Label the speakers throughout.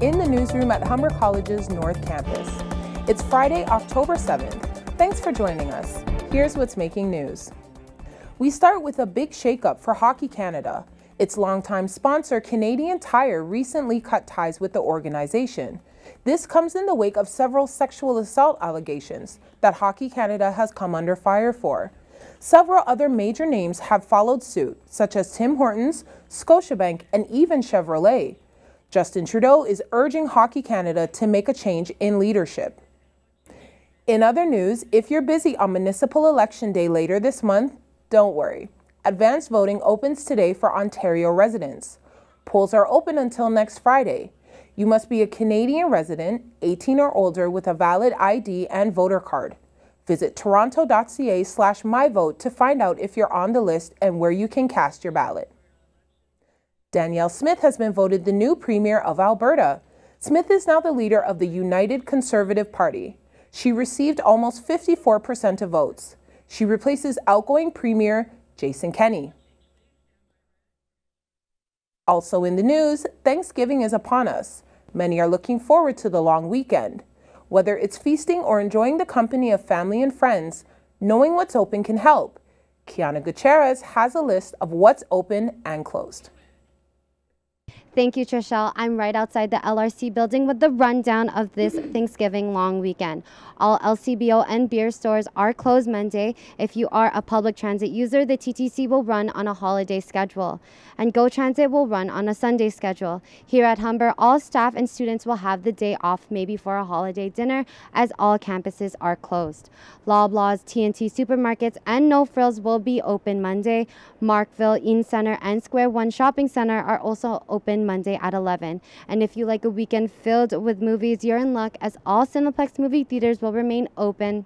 Speaker 1: in the newsroom at Humber College's North Campus. It's Friday, October 7th. Thanks for joining us. Here's what's making news. We start with a big shakeup for Hockey Canada. Its longtime sponsor, Canadian Tire, recently cut ties with the organization. This comes in the wake of several sexual assault allegations that Hockey Canada has come under fire for. Several other major names have followed suit, such as Tim Hortons, Scotiabank, and even Chevrolet. Justin Trudeau is urging Hockey Canada to make a change in leadership. In other news, if you're busy on municipal election day later this month, don't worry. Advanced voting opens today for Ontario residents. Polls are open until next Friday. You must be a Canadian resident, 18 or older, with a valid ID and voter card. Visit toronto.ca/myvote to find out if you're on the list and where you can cast your ballot. Danielle Smith has been voted the new Premier of Alberta. Smith is now the leader of the United Conservative Party. She received almost 54% of votes. She replaces outgoing Premier Jason Kenney. Also in the news, Thanksgiving is upon us. Many are looking forward to the long weekend. Whether it's feasting or enjoying the company of family and friends, knowing what's open can help. Kiana Gutierrez has a list of what's open and closed.
Speaker 2: Thank you, Trishelle. I'm right outside the LRC building with the rundown of this Thanksgiving long weekend. All LCBO and beer stores are closed Monday. If you are a public transit user, the TTC will run on a holiday schedule, and GO Transit will run on a Sunday schedule. Here at Humber, all staff and students will have the day off, maybe for a holiday dinner, as all campuses are closed. Loblaws, TNT supermarkets, and No Frills will be open Monday. Markville, Eaton Center, and Square One Shopping Center are also open Monday at 11. And if you like a weekend filled with movies, you're in luck, as all Cineplex movie theaters will remain open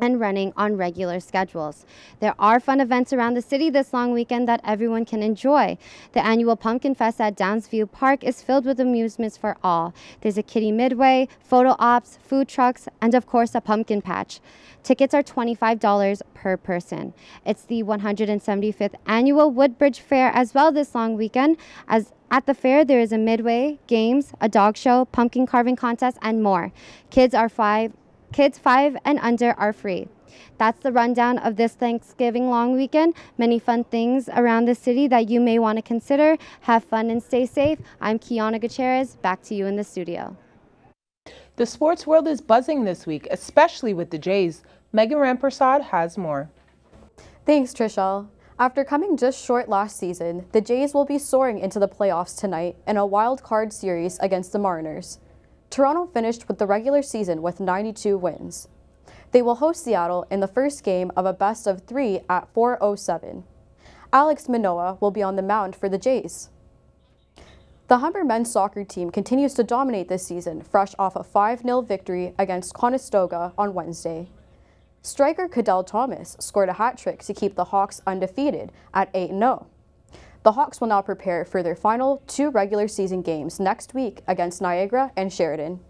Speaker 2: and running on regular schedules. There are fun events around the city this long weekend that everyone can enjoy. The annual Pumpkin Fest at Downsview Park is filled with amusements for all. There's a kiddie midway, photo ops, food trucks, and of course a pumpkin patch. Tickets are $25 per person. It's the 175th annual Woodbridge Fair as well this long weekend. As at the fair, there is a midway, games, a dog show, pumpkin carving contest, and more. Kids 5 and under are free. That's the rundown of this Thanksgiving long weekend. Many fun things around the city that you may want to consider. Have fun and stay safe. I'm Kiana Gutierrez. Back to you in the studio.
Speaker 1: The sports world is buzzing this week, especially with the Jays. Megan Rampersad has more.
Speaker 3: Thanks, Trishelle. After coming just short last season, the Jays will be soaring into the playoffs tonight in a wild card series against the Mariners. Toronto finished with the regular season with 92 wins. They will host Seattle in the first game of a best-of-3 at 4:07. Alex Manoah will be on the mound for the Jays. The Humber men's soccer team continues to dominate this season, fresh off a 5-0 victory against Conestoga on Wednesday. Striker Cadell Thomas scored a hat-trick to keep the Hawks undefeated at 8-0. The Hawks will now prepare for their final 2 regular season games next week against Niagara and Sheridan.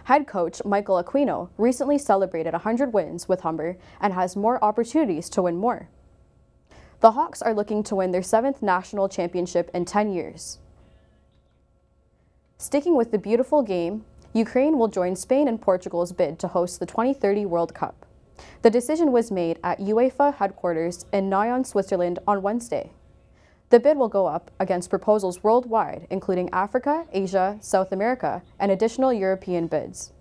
Speaker 3: Head coach Michael Aquino recently celebrated 100 wins with Humber and has more opportunities to win more. The Hawks are looking to win their 7th national championship in 10 years. Sticking with the beautiful game, Ukraine will join Spain and Portugal's bid to host the 2030 World Cup. The decision was made at UEFA headquarters in Nyon, Switzerland on Wednesday. The bid will go up against proposals worldwide, including Africa, Asia, South America, and additional European bids.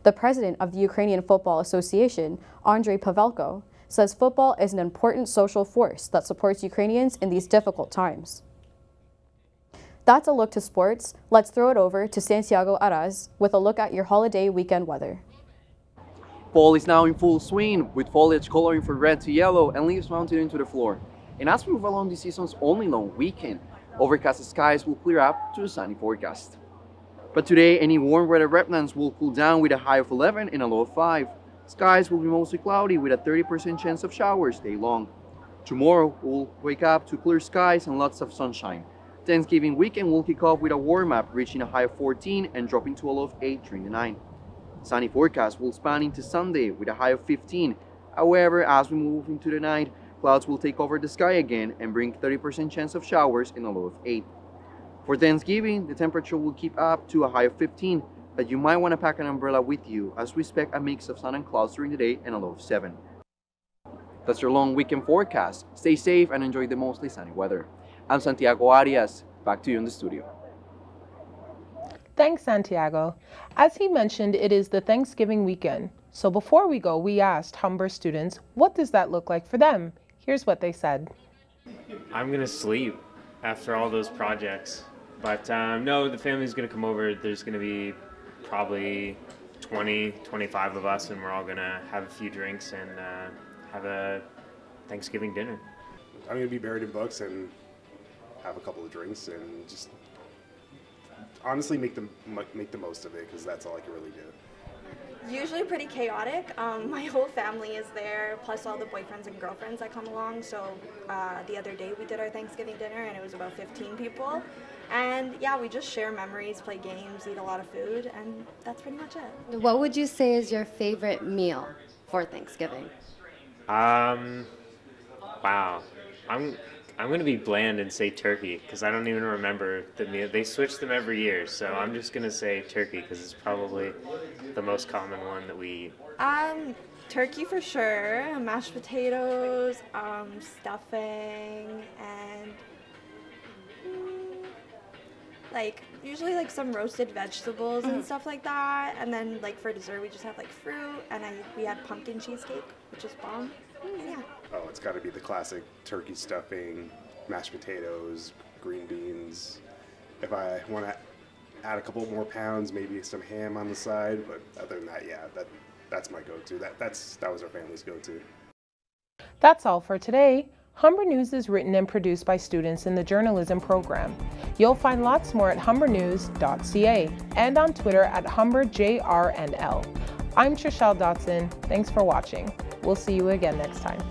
Speaker 3: The president of the Ukrainian Football Association, Andrei Pavelko, says football is an important social force that supports Ukrainians in these difficult times. That's a look to sports. Let's throw it over to Santiago Araz with a look at your holiday weekend weather.
Speaker 4: Fall is now in full swing, with foliage coloring from red to yellow and leaves mounted into the floor. And as we move along the season's only long weekend, overcast skies will clear up to a sunny forecast. But today, any warm weather remnants will cool down with a high of 11 and a low of 5. Skies will be mostly cloudy with a 30% chance of showers day long. Tomorrow, we'll wake up to clear skies and lots of sunshine. Thanksgiving weekend will kick off with a warm-up, reaching a high of 14 and dropping to a low of 8 during the night. Sunny forecast will span into Sunday with a high of 15. However, as we move into the night, clouds will take over the sky again and bring 30% chance of showers in a low of 8. For Thanksgiving, the temperature will keep up to a high of 15, but you might want to pack an umbrella with you as we expect a mix of sun and clouds during the day and a low of 7. That's your long weekend forecast. Stay safe and enjoy the mostly sunny weather. I'm Santiago Arias. Back to you in the studio.
Speaker 1: Thanks, Santiago. As he mentioned, it is the Thanksgiving weekend. So before we go, we asked Humber students, what does that look like for them? Here's what they said.
Speaker 5: I'm going to sleep after all those projects. But no, the family's going to come over. There's going to be probably 20, 25 of us, and we're all going to have a few drinks and have a Thanksgiving dinner.
Speaker 6: I'm going to be buried in books and have a couple of drinks and just honestly make the most of it, because that's all I can really do.
Speaker 7: Usually pretty chaotic. My whole family is there, plus all the boyfriends and girlfriends that come along. So the other day we did our Thanksgiving dinner and it was about 15 people. And yeah, we just share memories, play games, eat a lot of food, and that's pretty much it.
Speaker 2: What would you say is your favorite meal for Thanksgiving?
Speaker 5: Wow. I'm going to be bland and say turkey, because I don't even remember the meal. They switch them every year, so I'm just going to say turkey, because it's probably the most common one that we eat.
Speaker 7: Turkey for sure, mashed potatoes, stuffing, and usually some roasted vegetables and stuff like that. And then for dessert we just have fruit, and we had pumpkin cheesecake, which is bomb. And yeah.
Speaker 6: Oh, it's got to be the classic turkey stuffing, mashed potatoes, green beans. If I want to add a couple more pounds, maybe some ham on the side. But other than that, yeah, that's my go-to. That was our family's go-to.
Speaker 1: That's all for today. Humber News is written and produced by students in the journalism program. You'll find lots more at humbernews.ca and on Twitter at humberjrnl. I'm Trishelle Dotson. Thanks for watching. We'll see you again next time.